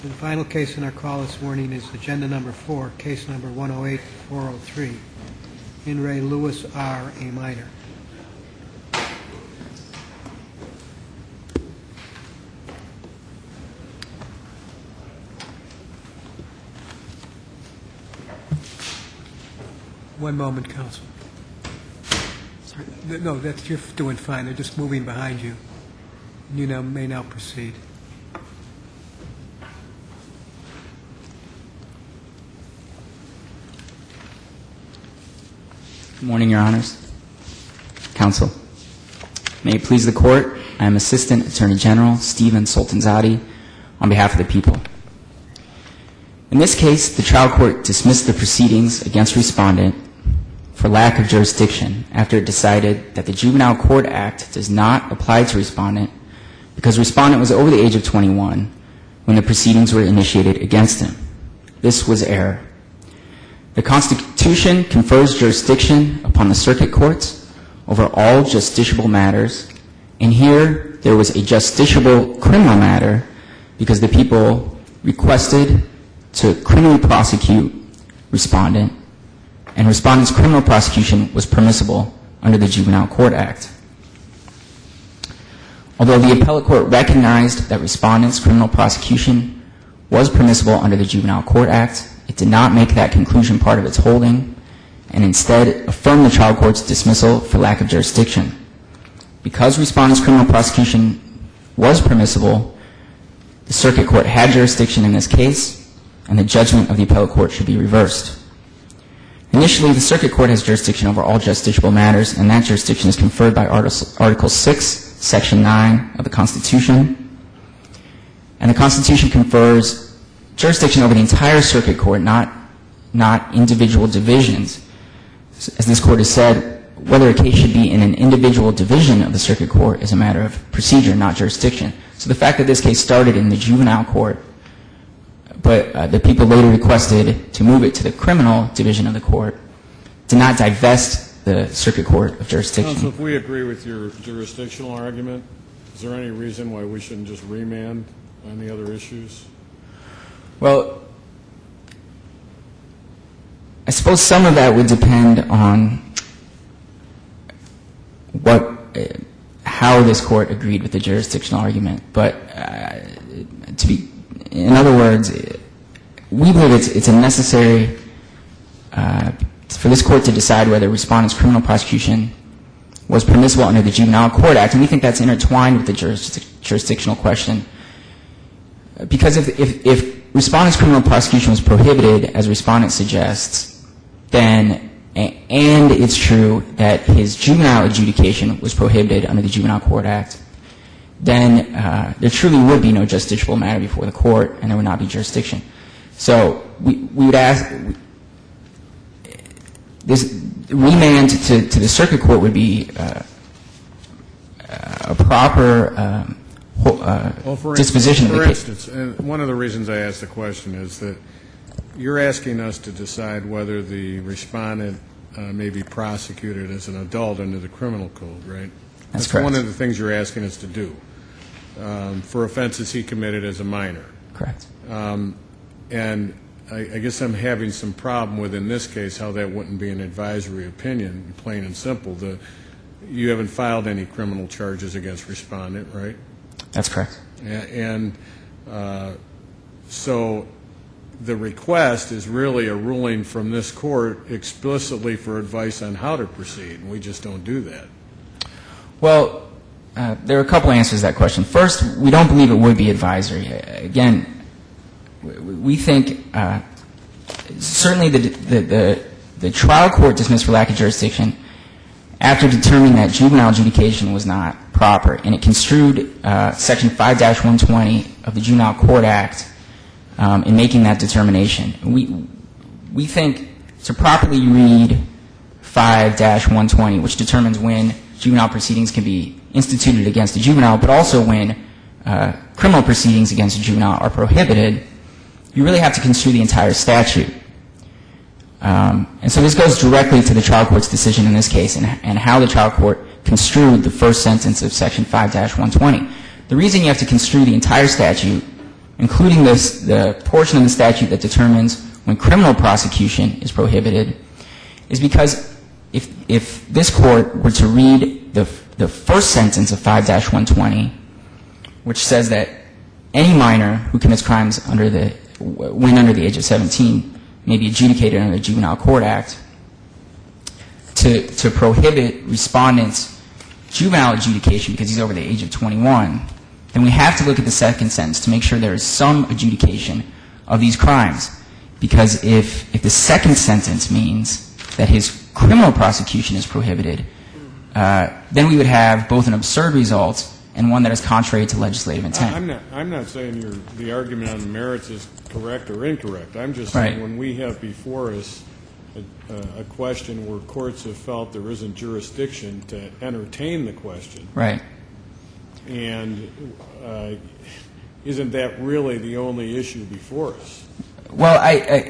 The final case in our call this morning is agenda number 4, case number 108403, in re Lewis R., a minor. One moment, counsel. Sorry. No, you're doing fine. They're just moving behind you. You may now proceed. Good morning, Your Honors. Counsel. May it please the Court, I am Assistant Attorney General Stephen Soltanzade on behalf of the people. In this case, the trial court dismissed the proceedings against Respondent for lack of jurisdiction after it decided that the Juvenile Court Act does not apply to Respondent because Respondent was over the age of 21 when the proceedings were initiated against him. This was error. The Constitution confers jurisdiction upon the circuit courts over all justiciable matters, and here there was a justiciable criminal matter because the people requested to criminally prosecute Respondent, and Respondent's criminal prosecution was permissible under the Juvenile Court Act. Although the appellate court recognized that Respondent's criminal prosecution was permissible under the Juvenile Court Act, it did not make that conclusion part of its holding, and instead affirmed the trial court's dismissal for lack of jurisdiction. Because Respondent's criminal prosecution was permissible, the circuit court had jurisdiction in this case, and the judgment of the appellate court should be reversed. Initially, the circuit court has jurisdiction over all justiciable matters, and that jurisdiction is conferred by Article 6, Section 9 of the Constitution. And the Constitution confers jurisdiction over the entire circuit court, not individual divisions. As this court has said, whether a case should be in an individual division of the circuit court is a matter of procedure, not jurisdiction. So the fact that this case started in the juvenile court, but the people later requested to move it to the criminal division of the court, did not divest the circuit court of jurisdiction. Counsel, if we agree with your jurisdictional argument, is there any reason why we shouldn't just remand on the other issues? Well, I suppose some of that would depend on how this court agreed with the jurisdictional argument. But in other words, we believe it's a necessary for this court to decide whether Respondent's criminal prosecution was permissible under the Juvenile Court Act, and we think that's intertwined with the jurisdictional question. Because if Respondent's criminal prosecution was prohibited, as Respondent suggests, then, and it's true that his juvenile adjudication was prohibited under the Juvenile Court Act, then there truly would be no justiciable matter before the court, and there would not be jurisdiction. So we would ask, this remand to the circuit court would be a proper disposition of the case. For instance, one of the reasons I asked the question is that you're asking us to decide whether the Respondent may be prosecuted as an adult under the criminal code, right? That's correct. One of the things you're asking us to do for offenses he committed as a minor. Correct. And I guess I'm having some problem with, in this case, how that wouldn't be an advisory opinion, plain and simple. You haven't filed any criminal charges against Respondent, right? That's correct. And so the request is really a ruling from this court explicitly for advice on how to proceed, and we just don't do that. Well, there are a couple answers to that question. First, we don't believe it would be advisory. Again, we think certainly the trial court dismissed for lack of jurisdiction after determining that juvenile adjudication was not proper, and it construed Section 5-120 of the Juvenile Court Act in making that determination. We think to properly read 5-120, which determines when juvenile proceedings can be instituted against a juvenile, but also when criminal proceedings against a juvenile are prohibited, you really have to construe the entire statute. And so this goes directly to the trial court's decision in this case and how the trial court construed the first sentence of Section 5-120. The reason you have to construe the entire statute including the portion of the statute that determines when criminal prosecution is prohibited, is because if this court were to read the first sentence of 5-120, which says that any minor who commits crimes when under the age of 17 may be adjudicated under the Juvenile Court Act, to prohibit respondents' juvenile adjudication because he's over the age of 21, then we have to look at the second sentence to make sure there is some adjudication of these crimes. Because if the second sentence means that his criminal prosecution is prohibited, then we would have both an absurd result and one that is contrary to legislative intent. I'm not saying the argument on the merits is correct or incorrect. I'm just saying when we have before us a question where courts have felt there isn't jurisdiction to entertain the question. Right. And isn't that really the only issue before us? Well,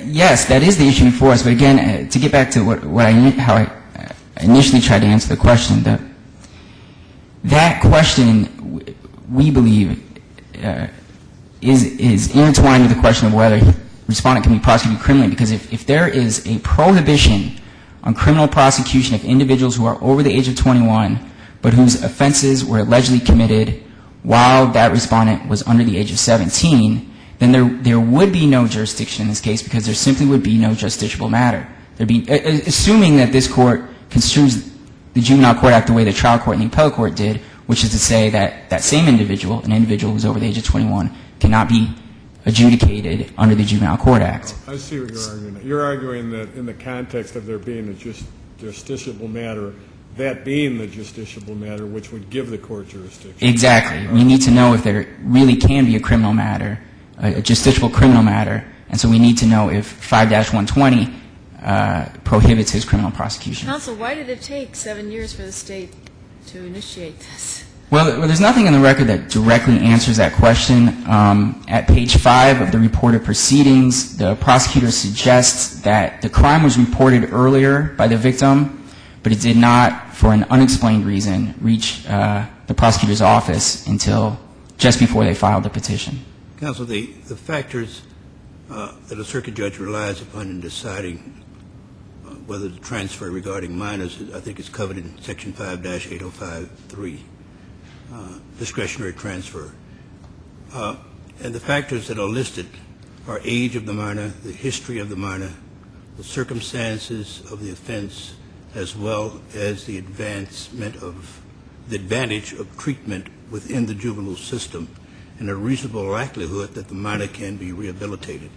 yes, that is the issue before us. But again, to get back to how I initially tried to answer the question, that question, we believe, is intertwined with the question of whether a respondent can be prosecuted criminally. Because if there is a prohibition on criminal prosecution of individuals who are over the age of 21, but whose offenses were allegedly committed while that respondent was under the age of 17, then there would be no jurisdiction in this case because there simply would be no justiciable matter. Assuming that this court construes the Juvenile Court Act the way the trial court and the appellate court did, which is to say that that same individual, an individual who's over the age of 21, cannot be adjudicated under the Juvenile Court Act. I see what you're arguing. You're arguing that in the context of there being a justiciable matter, that being the justiciable matter, which would give the court jurisdiction. Exactly. We need to know if there really can be a criminal matter, a justiciable criminal matter, and so we need to know if 5-120 prohibits his criminal prosecution. Counsel, why did it take 7 years for the state to initiate this? Well, there's nothing in the record that directly answers that question. At page 5 of the report of proceedings, the prosecutor suggests that the crime was reported earlier by the victim, but it did not, for an unexplained reason, reach the prosecutor's office until just before they filed the petition. Counsel, the factors that a circuit judge relies upon in deciding whether to transfer regarding minors, I think is covered in Section 5-8053, discretionary transfer. And the factors that are listed are age of the minor, the history of the minor, the circumstances of the offense, as well as the advancement of the advantage of treatment within the juvenile system and a reasonable likelihood that the minor can be rehabilitated.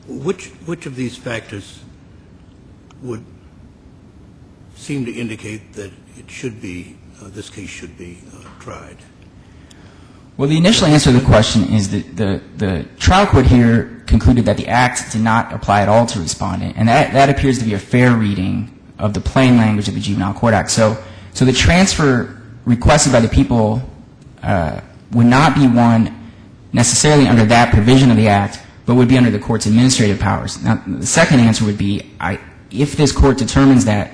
Which of these factors would seem to indicate that it should be, this case should be tried? Well, the initial answer to the question is that the trial court here concluded that the Act did not apply at all to respondent, and that appears to be a fair reading of the plain language of the Juvenile Court Act. So the transfer requested by the people would not be one necessarily under that provision of the Act, but would be under the court's administrative powers. Now, the second answer would be, if this court determines that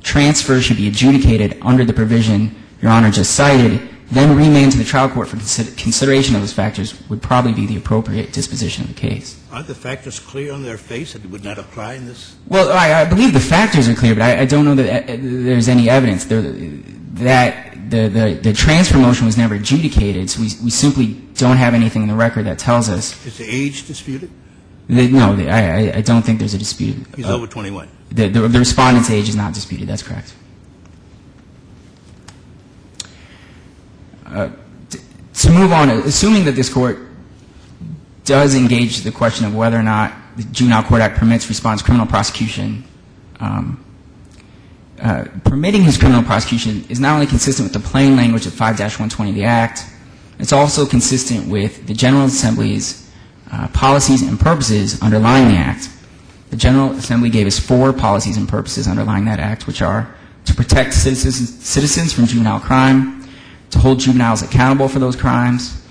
transfer should be adjudicated under the provision Your Honor just cited, then remand to the trial court for consideration of those factors would probably be the appropriate disposition of the case. Are the factors clear on their face that it would not apply in this? Well, I believe the factors are clear, but I don't know that there's any evidence that the transfer motion was never adjudicated, so we simply don't have anything in the record that tells us. Is the age disputed? No, I don't think there's a dispute. He's over 21. The respondent's age is not disputed. That's correct. To move on, assuming that this court does engage the question of whether or not the Juvenile Court Act permits respondent's criminal prosecution, permitting his criminal prosecution is not only consistent with the plain language of 5-120 of the Act, it's also consistent with the General Assembly's policies and purposes underlying the Act. The General Assembly gave us 4 policies and purposes underlying that Act, which are to protect citizens from juvenile crime, to hold juveniles accountable for those crimes,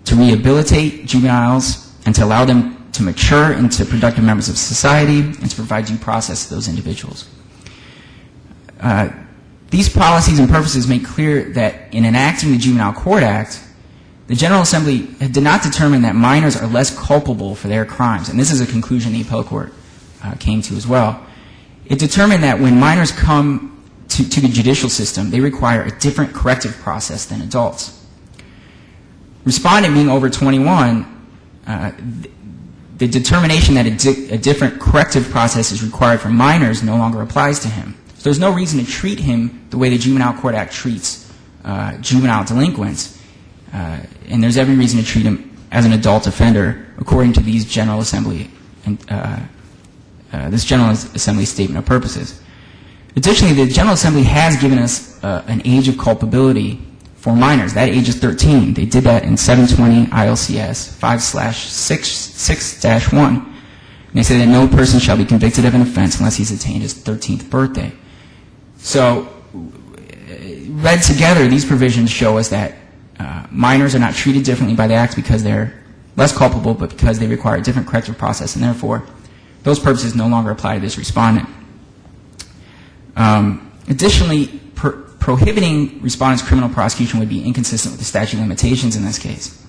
to rehabilitate juveniles, and to allow them to mature into productive members of society, and to provide due process to those individuals. These policies and purposes make clear that in enacting the Juvenile Court Act, the General Assembly did not determine that minors are less culpable for their crimes, and this is a conclusion the appellate court came to as well. It determined that when minors come to the judicial system, they require a different corrective process than adults. Respondent being over 21, the determination that a different corrective process is required for minors no longer applies to him. So there's no reason to treat him the way the Juvenile Court Act treats juvenile delinquents, and there's every reason to treat him as an adult offender according to these General Assembly and this General Assembly statement of purposes. Additionally, the General Assembly has given us an age of culpability for minors. That age is 13. They did that in 720 ILCS 5/6-1. And they say that no person shall be convicted of an offense unless he's attained his 13th birthday. So, read together, these provisions show us that minors are not treated differently by the Act because they're less culpable, but because they require a different corrective process, and therefore, those purposes no longer apply to this respondent. Additionally, prohibiting respondent's criminal prosecution would be inconsistent with the statute of limitations in this case.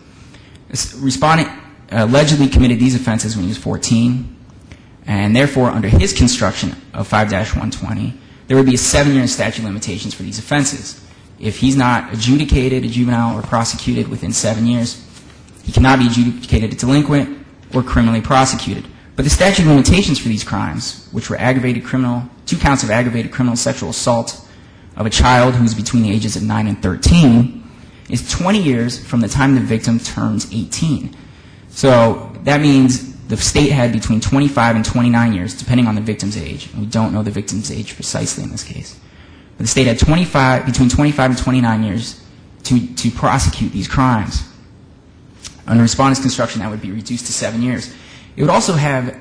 This respondent allegedly committed these offenses when he was 14, and therefore, under his construction of 5-120, there would be a 7-year statute of limitations for these offenses. If he's not adjudicated a juvenile or prosecuted within 7 years, he cannot be adjudicated a delinquent or criminally prosecuted. But the statute of limitations for these crimes, which were 2 counts of aggravated criminal sexual assault of a child who is between the ages of 9 and 13, is 20 years from the time the victim turns 18. So that means the state had between 25 and 29 years, depending on the victim's age. And we don't know the victim's age precisely in this case. But the state had between 25 and 29 years to prosecute these crimes. Under respondent's construction, that would be reduced to 7 years. It would also have,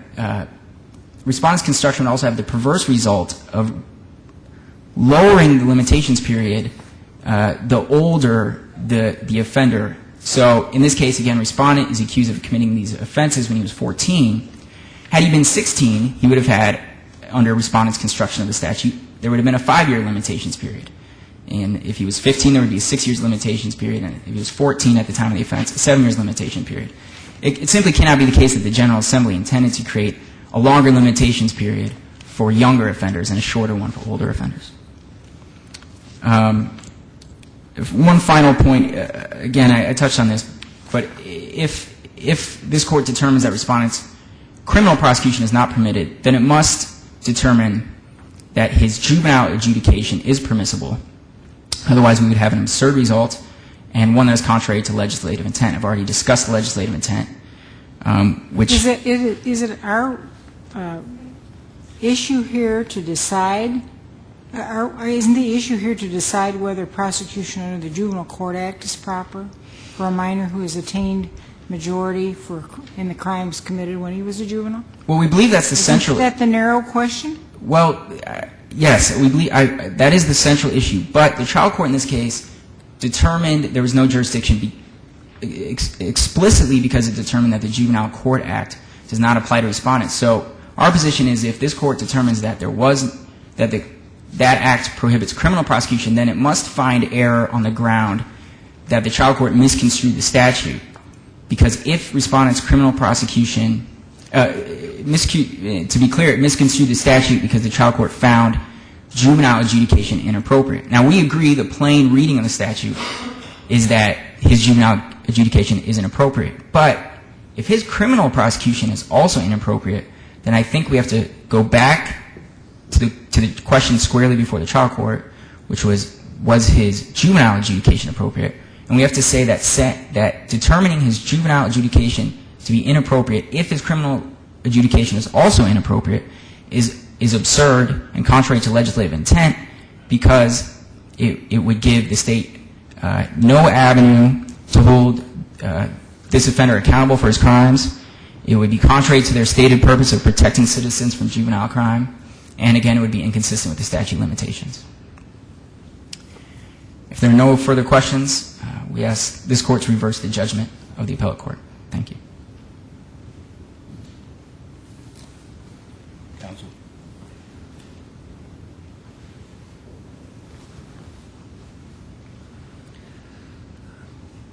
respondent's construction would also have the perverse result of lowering the limitations period the older the offender. So in this case, again, respondent is accused of committing these offenses when he was 14. Had he been 16, he would have had, under respondent's construction of the statute, there would have been a 5-year limitations period. And if he was 15, there would be a 6 years limitations period. And if he was 14 at the time of the offense, a 7 years limitation period. It simply cannot be the case that the General Assembly intended to create a longer limitations period for younger offenders and a shorter one for older offenders. One final point, again, I touched on this, but if this court determines that respondent's criminal prosecution is not permitted, then it must determine that his juvenile adjudication is permissible. Otherwise, we would have an absurd result and one that is contrary to legislative intent. I've already discussed the legislative intent, which... Is it our issue here to decide... Isn't the issue here to decide whether prosecution under the Juvenile Court Act is proper for a minor who has attained majority in the crimes committed when he was a juvenile? Well, we believe that's the central... Isn't that the narrow question? Well, yes, we believe that is the central issue. But the trial court in this case determined there was no jurisdiction explicitly because it determined that the Juvenile Court Act does not apply to respondents. So our position is if this court determines that that act prohibits criminal prosecution, then it must find error on the ground that the trial court misconstrued the statute. Because if respondent's criminal prosecution, to be clear, it misconstrued the statute because the trial court found juvenile adjudication inappropriate. Now, we agree the plain reading of the statute is that his juvenile adjudication is inappropriate. But if his criminal prosecution is also inappropriate, then I think we have to go back to the question squarely before the trial court, which was his juvenile adjudication appropriate? And we have to say that determining his juvenile adjudication to be inappropriate if his criminal adjudication is also inappropriate is absurd and contrary to legislative intent because it would give the state no avenue to hold this offender accountable for his crimes. It would be contrary to their stated purpose of protecting citizens from juvenile crime. And again, it would be inconsistent with the statute of limitations. If there are no further questions, we ask this court to reverse the judgment of the appellate court. Thank you. Counsel.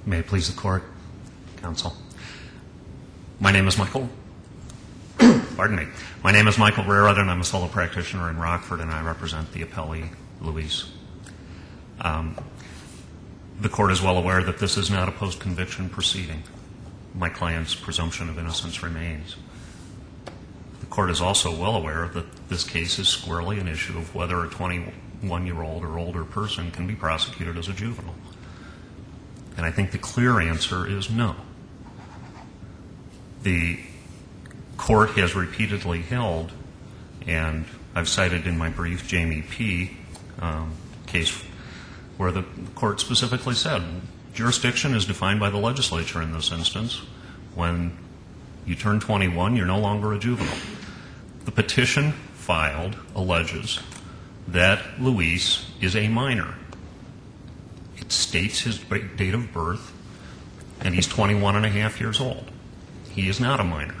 May it please the Court, Counsel. My name is Michael. Pardon me. My name is Michael Rared, and I'm a solo practitioner in Rockford, and I represent the appellee, Luis. The Court is well aware that this is not a post-conviction proceeding. My client's presumption of innocence remains. The Court is also well aware that this case is squarely an issue of whether a 21-year-old or older person can be prosecuted as a juvenile. And I think the clear answer is no. The Court has repeatedly held, and I've cited in my brief Jamie P. Case where the Court specifically said jurisdiction is defined by the legislature in this instance. When you turn 21, you're no longer a juvenile. The petition filed alleges that Luis is a minor. It states his date of birth, and he's 21 and a half years old. He is not a minor.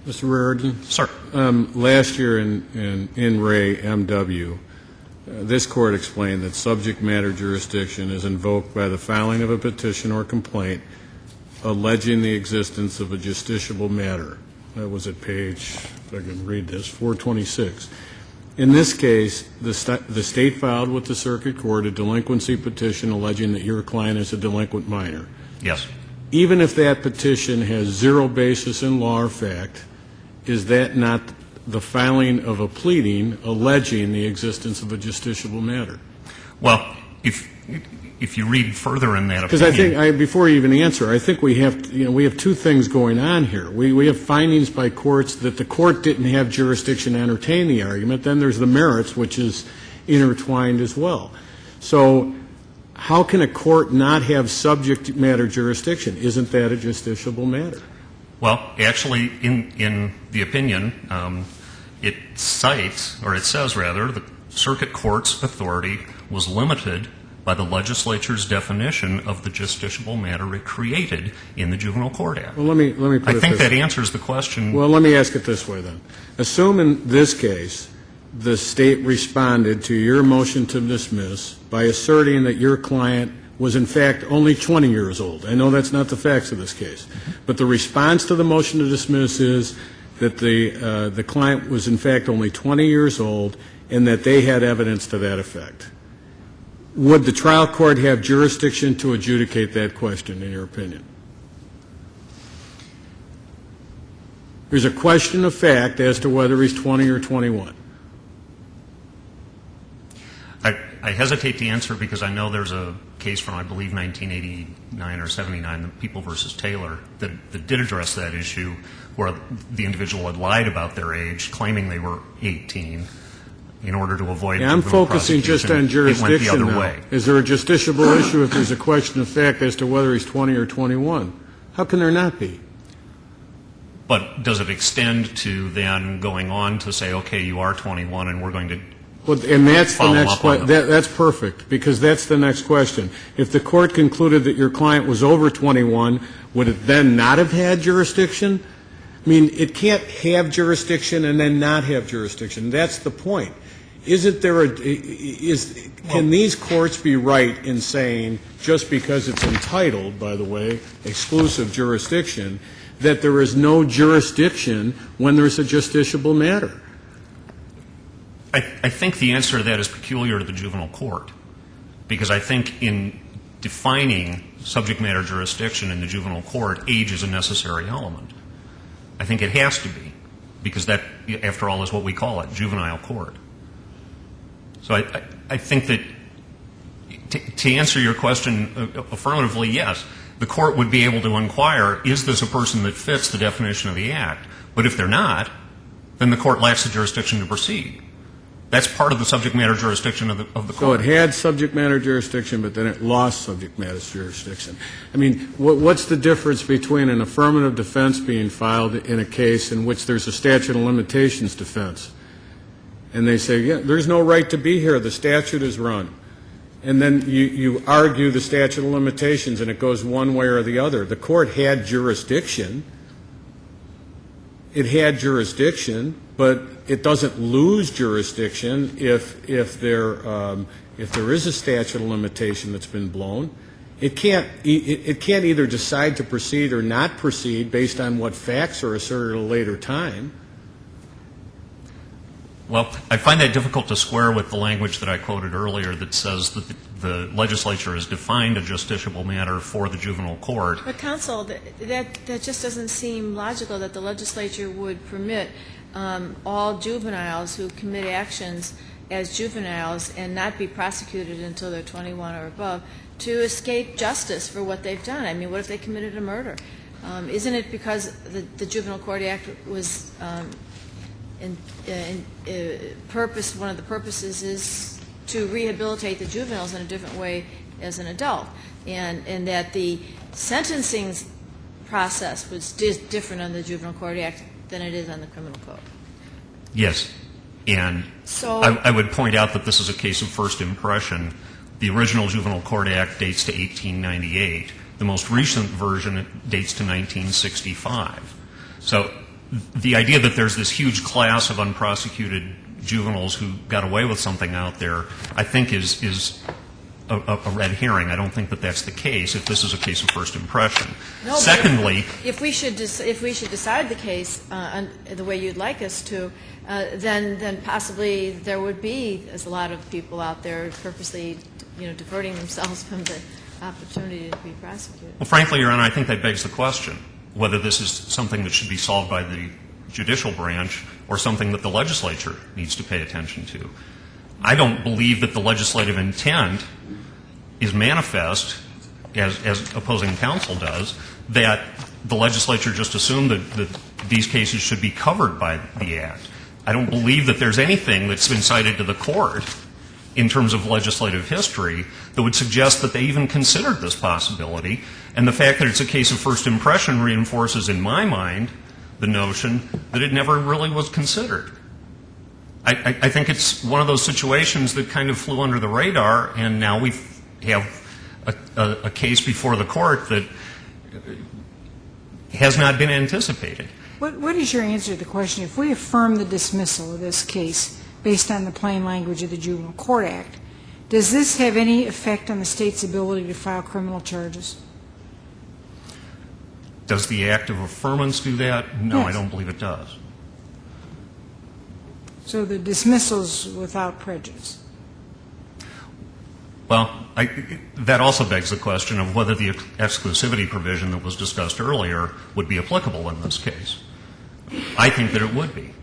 Mr. Reardon? Sir. Last year in Ray M.W., this Court explained that subject matter jurisdiction is invoked by the filing of a petition or complaint alleging the existence of a justiciable matter. That was at page, if I can read this, 426. In this case, the state filed with the circuit court a delinquency petition alleging that your client is a delinquent minor. Yes. Even if that petition has zero basis in law or fact, is that not the filing of a pleading alleging the existence of a justiciable matter? Well, if you read further in that opinion. Because I think, before you even answer, I think we have two things going on here. We have findings by courts that the court didn't have jurisdiction to entertain the argument. Then there's the merits, which is intertwined as well. So how can a court not have subject matter jurisdiction? Isn't that a justiciable matter? Well, actually, in the opinion, it cites, or it says rather, the circuit court's authority was limited by the legislature's definition of the justiciable matter it created in the Juvenile Court Act. Well, let me put it this way. I think that answers the question. Well, let me ask it this way then. Assume in this case the state responded to your motion to dismiss by asserting that your client was in fact only 20 years old. I know that's not the facts of this case. But the response to the motion to dismiss is that the client was in fact only 20 years old and that they had evidence to that effect. Would the trial court have jurisdiction to adjudicate that question, in your opinion? There's a question of fact as to whether he's 20 or 21. I hesitate to answer because I know there's a case from, I believe, 1989 or 79, the People v. Taylor, that did address that issue where the individual had lied about their age, claiming they were 18, in order to avoid I'm focusing just on jurisdiction it went the other now. way. Is there a justiciable issue if there's a question of fact as to whether he's 20 or 21? How can there not be? But does it extend to then going on to say, okay, you are 21 and we're going to Well, and that's the follow next up on question. them? That's perfect, because that's the next question. If the court concluded that your client was over 21, would it then not have had jurisdiction? I mean, it can't have jurisdiction and then not have jurisdiction. That's the point. Isn't there can these courts be right in saying, just because it's entitled, by the way, exclusive jurisdiction, that there is no jurisdiction when there's a justiciable matter? I think the answer to that is peculiar to the juvenile court, because I think in defining subject matter jurisdiction in the juvenile court, age is a necessary element. I think it has to be, because that, after all, is what we call it, juvenile court. So I think that to answer your question affirmatively, yes, the court would be able to inquire, is this a person that fits the definition of the Act? But if they're not, then the court lacks the jurisdiction to proceed. That's part of the subject matter jurisdiction of the court. So it had subject matter jurisdiction, but then it lost subject matter jurisdiction. I mean, what's the difference between an affirmative defense being filed in a case in which there's a statute of limitations defense, and they say, yeah, there's no right to be here, the statute is run, and then you argue the statute of limitations and it goes one way or the other. The court had jurisdiction. It had jurisdiction, but it doesn't lose jurisdiction if there is a statute of limitation that's been blown. it can't either decide to proceed or not proceed based on what facts are asserted at a later time. Well, I find that difficult to square with the language that I quoted earlier that says that the legislature has defined a justiciable matter for the juvenile court. But counsel, that just doesn't seem logical that the legislature would permit all juveniles who commit actions as juveniles and not be prosecuted until they're 21 or above to escape justice for what they've done. I mean, what if they committed a murder? Isn't it because the Juvenile Court Act was purpose? One of the purposes is to rehabilitate the juveniles in a different way as an adult, and that the sentencing process was different on the Juvenile Court Act than it is on the Criminal Code. Yes. And So I would point out that this is a case of first impression. The original Juvenile Court Act dates to 1898. The most recent version dates to 1965. So the idea that there's this huge class of unprosecuted juveniles who got away with something out there, I think is a red herring. I don't think that that's the case if this is a case of first impression. No, Secondly, if we should decide the case the way you'd like us to, then possibly there would be a lot of people out there purposely, diverting themselves from the opportunity to be prosecuted. well, frankly, Your Honor, I think that begs the question whether this is something that should be solved by the judicial branch or something that the legislature needs to pay attention to. I don't believe that the legislative intent is manifest, as opposing counsel does, that the legislature just assumed that these cases should be covered by the Act. I don't believe that there's anything that's been cited to the court in terms of legislative history that would suggest that they even considered this possibility. And the fact that it's a case of first impression reinforces in my mind the notion that it never really was considered. I think it's one of those situations that kind of flew under the radar, and now we have a case before the court that has not been anticipated. What is your answer to the question? If we affirm the dismissal of this case based on the plain language of the Juvenile Court Act, does this have any effect on the state's ability to file criminal charges? Does the act of affirmance do that? No, Yes. I don't believe it does. So the dismissal's without prejudice. Well, that also begs the question of whether the exclusivity provision that was discussed earlier would be applicable in this case. I think that it would be.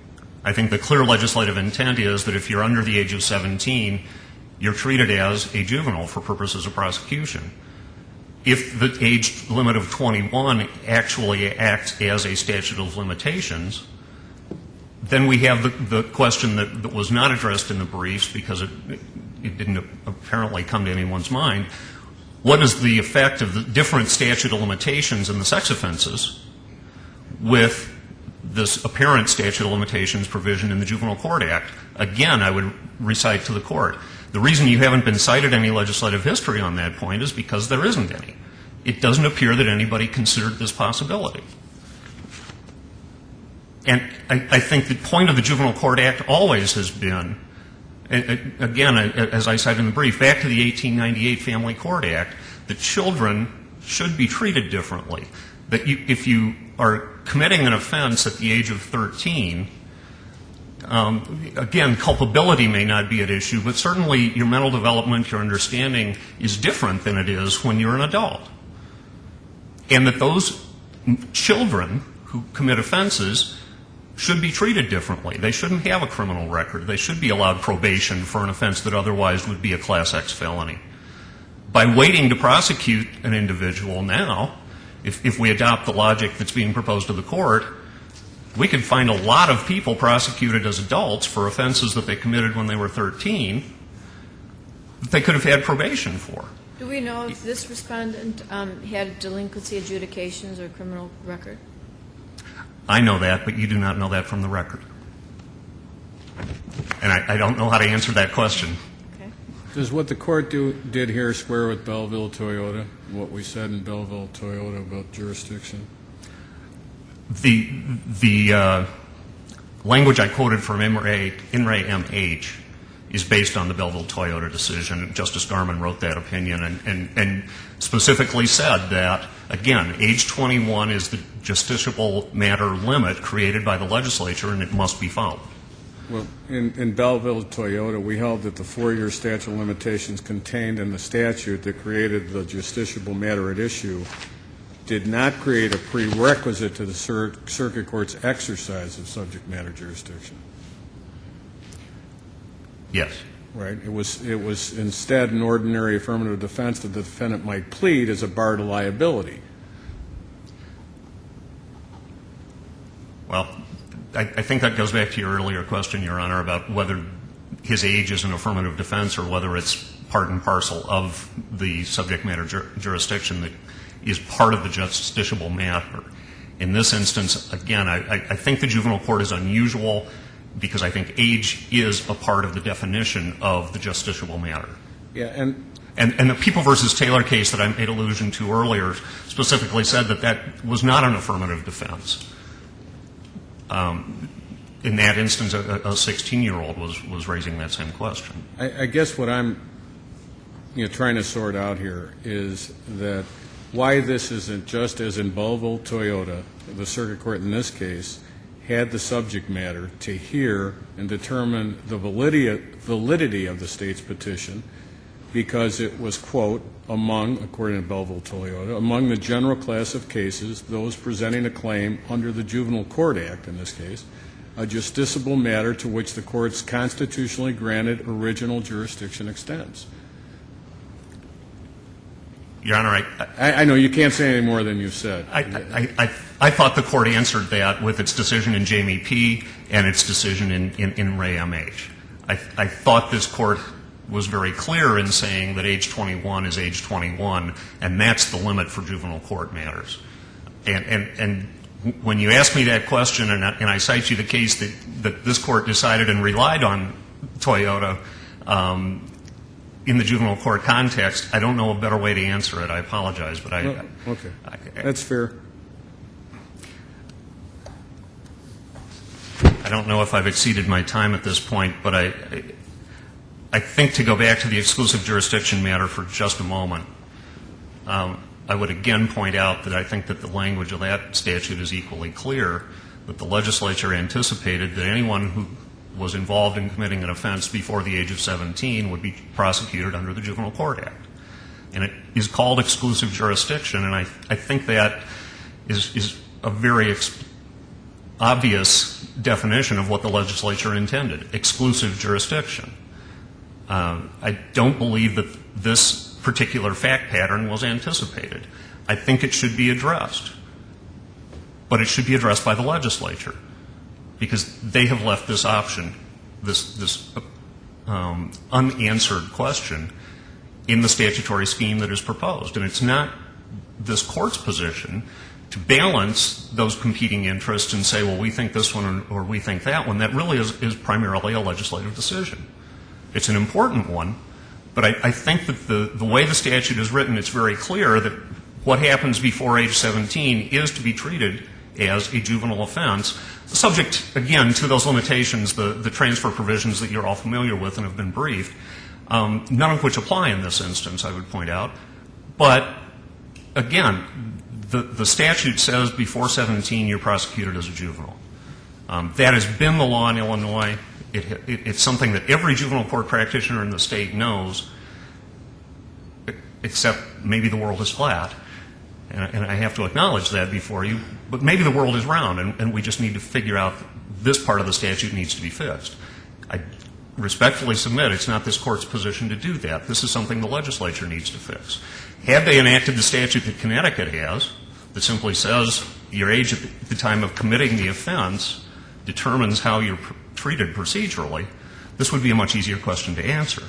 I think the clear legislative intent is that if you're under the age of 17, you're treated as a juvenile for purposes of prosecution. If the age limit of 21 actually acts as a statute of limitations, then we have the question that was not addressed in the briefs because it didn't apparently come to anyone's mind. What is the effect of the different statute of limitations in the sex offenses with this apparent statute of limitations provision in the Juvenile Court Act? Again, I would recite to the court, the reason you haven't been cited any legislative history on that point is because there isn't any. It doesn't appear that anybody considered this possibility. And I think the point of the Juvenile Court Act always has been, again, as I cited in the brief, back to the 1898 Family Court Act, that children should be treated differently. That if you are committing an offense at the age of 13, again, culpability may not be at issue, but certainly your mental development, your understanding is different than it is when you're an adult. And that those children who commit offenses should be treated differently. They shouldn't have a criminal record. They should be allowed probation for an offense that otherwise would be a Class X felony. By waiting to prosecute an individual now, if we adopt the logic that's being proposed to the court, we could find a lot of people prosecuted as adults for offenses that they committed when they were 13 that they could have had probation for. Do we know if this respondent had delinquency adjudications or criminal record? I know that, but you do not know that from the record. And I don't know how to answer that question. Okay. Does what the court did here square with Belleville Toyota, what we said in Belleville Toyota about jurisdiction? The language I quoted from In re MH is based on the Belleville-Toyota decision. Justice Garmon wrote that opinion and specifically said that, again, age 21 is the justiciable matter limit created by the legislature, and it must be followed. Well, in Belleville-Toyota, we held that the 4-year statute of limitations contained in the statute that created the justiciable matter at issue did not create a prerequisite to the circuit court's exercise of subject matter jurisdiction. Yes. Right? It was instead an ordinary affirmative defense that the defendant might plead as a bar to liability. Well, I think that goes back to your earlier question, Your Honor, about whether his age is an affirmative defense or whether it's part and parcel of the subject matter jurisdiction that is part of the justiciable matter. In this instance, again, I think the juvenile court is unusual because I think age is a part of the definition of the justiciable matter. Yeah, And the People v. Taylor case that I made allusion to earlier specifically said that that was not an affirmative defense. In that instance, a 16-year-old was raising that same question. I guess what I'm trying to sort out here is that why this isn't just as in Belleville-Toyota, the circuit court in this case had the subject matter to hear and determine the validity of the state's petition because it was, quote, among, according to Belleville-Toyota, among the general class of cases, those presenting a claim under the Juvenile Court Act, in this case, a justiciable matter to which the court's constitutionally granted original jurisdiction extends. Your Honor, I know you can't say any more than you said. I thought the court answered that with its decision in Jamie P. and its decision in Ray M.H. I thought this court was very clear in saying that age 21 is age 21, and that's the limit for juvenile court matters. And when you ask me that question, and I cite you the case that this court decided and relied on Toyota in the juvenile court context, I don't know a better way to answer it. I apologize, but Okay. That's fair. I don't know if I've exceeded my time at this point, but I think to go back to the exclusive jurisdiction matter for just a moment, I would again point out that I think that the language of that statute is equally clear, that the legislature anticipated that anyone who was involved in committing an offense before the age of 17 would be prosecuted under the Juvenile Court Act. And it is called exclusive jurisdiction, and I think that is a very obvious definition of what the legislature intended, exclusive jurisdiction. I don't believe that this particular fact pattern was anticipated. I think it should be addressed, but it should be addressed by the legislature because they have left this option, this unanswered question in the statutory scheme that is proposed. And it's not this court's position to balance those competing interests and say, well, we think this one or we think that one. That really is primarily a legislative decision. It's an important one, but I think that the way the statute is written, it's very clear that what happens before age 17 is to be treated as a juvenile offense, subject, again, to those limitations, the transfer provisions that you're all familiar with and have been briefed, none of which apply in this instance, I would point out. But, again, the statute says before 17 you're prosecuted as a juvenile. That has been the law in Illinois. It's something that every juvenile court practitioner in the state knows, except maybe the world is flat. And I have to acknowledge that before you. But maybe the world is round, and we just need to figure out this part of the statute needs to be fixed. I respectfully submit it's not this court's position to do that. This is something the legislature needs to fix. Had they enacted the statute that Connecticut has, that simply says your age at the time of committing the offense determines how you're treated procedurally, this would be a much easier question to answer.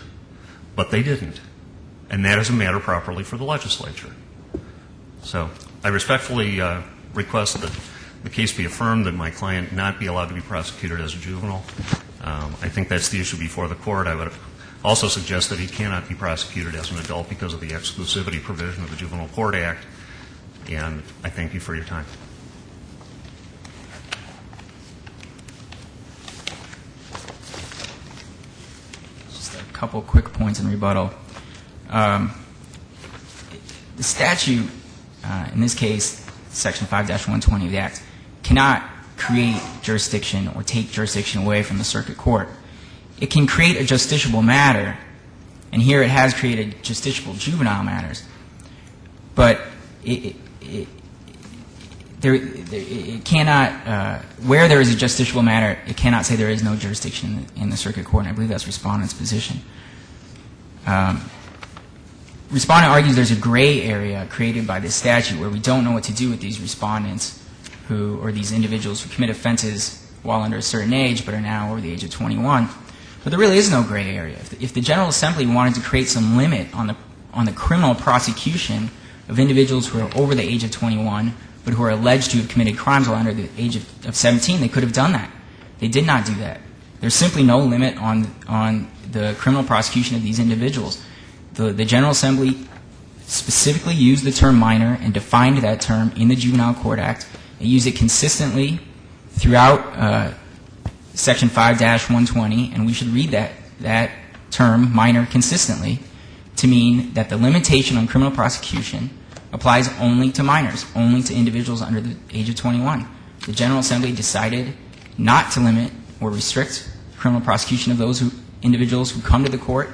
But they didn't. And that is a matter properly for the legislature. So I respectfully request that the case be affirmed, that my client not be allowed to be prosecuted as a juvenile. I think that's the issue before the court. I would also suggest that he cannot be prosecuted as an adult because of the exclusivity provision of the Juvenile Court Act. And I thank you for your time. couple quick points in rebuttal. The statute, in this case, Section 5-120 of the Act, cannot create jurisdiction or take jurisdiction away from the circuit court. It can create a justiciable matter, and here it has created justiciable juvenile matters, but it cannot, where there is a justiciable matter, it cannot say there is no jurisdiction in the circuit court, and I believe that's Respondent's position. Respondent argues there's a gray area created by this statute where we don't know what to do with these respondents or these individuals who commit offenses while under a certain age but are now over the age of 21. But there really is no gray area. If the General Assembly wanted to create some limit on the criminal prosecution of individuals who are over the age of 21 but who are alleged to have committed crimes while under the age of 17, they could have done that. They did not do that. There's simply no limit on the criminal prosecution of these individuals. The General Assembly specifically used the term minor and defined that term in the Juvenile Court Act. They use it consistently throughout Section 5-120, and we should read that term, minor, consistently to mean that the limitation on criminal prosecution applies only to minors, only to individuals under the age of 21. The General Assembly decided not to limit or restrict criminal prosecution of those individuals who come to the court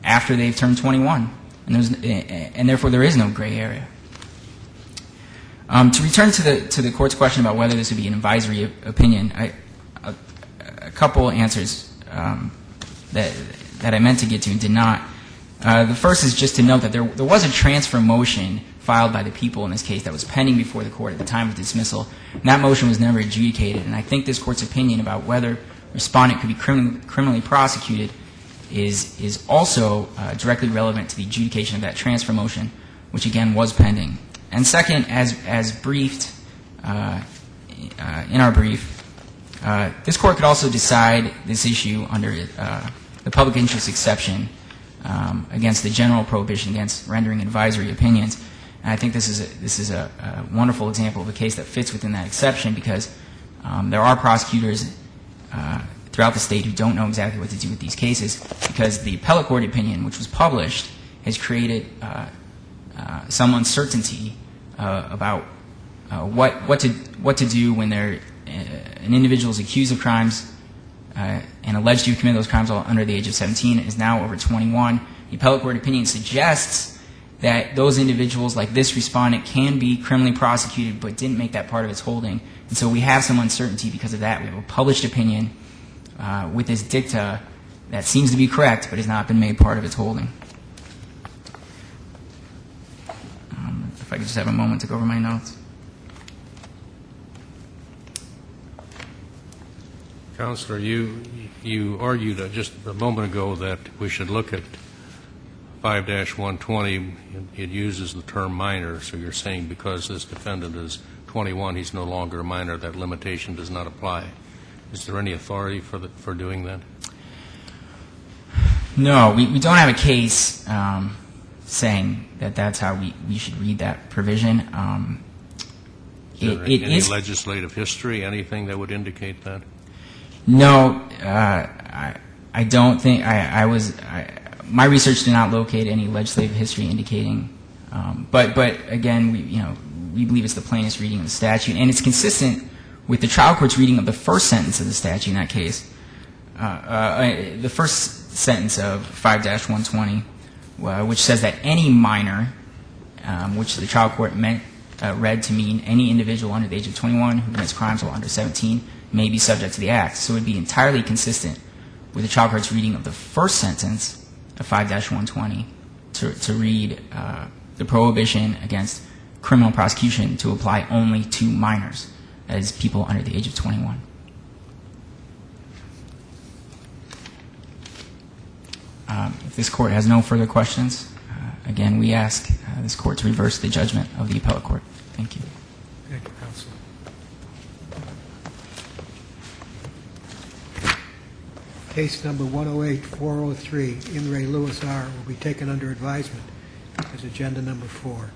after they've turned 21, and therefore there is no gray area. To return to the court's question about whether this would be an advisory opinion, a couple answers that I meant to get to and did not. The first is just to note that there was a transfer motion filed by the people in this case that was pending before the court at the time of dismissal, and that motion was never adjudicated. And I think this court's opinion about whether respondent could be criminally prosecuted is also directly relevant to the adjudication of that transfer motion, which again was pending. And second, as briefed in our brief, this court could also decide this issue under the public interest exception against the general prohibition against rendering advisory opinions. And I think this is a wonderful example of a case that fits within that exception because there are prosecutors throughout the state who don't know exactly what to do with these cases because the appellate court opinion, which was published, has created some uncertainty about what to do when an individual is accused of crimes and alleged to have committed those crimes while under the age of 17 is now over 21. The appellate court opinion suggests that those individuals, like this respondent, can be criminally prosecuted but didn't make that part of its holding. And so we have some uncertainty because of that. We have a published opinion with this dicta that seems to be correct but has not been made part of its holding. If I could just have a moment to go over my notes. Counselor, you argued just a moment ago that we should look at 5-120. It uses the term minor, so you're saying because this defendant is 21, he's no longer a minor, that limitation does not apply. Is there any authority for doing that? No, we don't have a case saying that that's how we should read that provision. Is there any legislative history, anything that would indicate that? No, I don't think my research did not locate any legislative history indicating. But again, we believe it's the plainest reading of the statute, and it's consistent with the trial court's reading of the first sentence of the statute in that case. The first sentence of 5-120, which says that any minor, which the trial court read to mean any individual under the age of 21 who commits crimes while under 17, may be subject to the act. So it would be entirely consistent with the trial court's reading of the first sentence of 5-120 to read the prohibition against criminal prosecution to apply only to minors, as people under the age of 21. If this court has no further questions, again, we ask this court to reverse the judgment of the appellate court. Thank you. Thank you, counsel. Case number 108-403, In re Lewis R., will be taken under advisement as agenda number 4.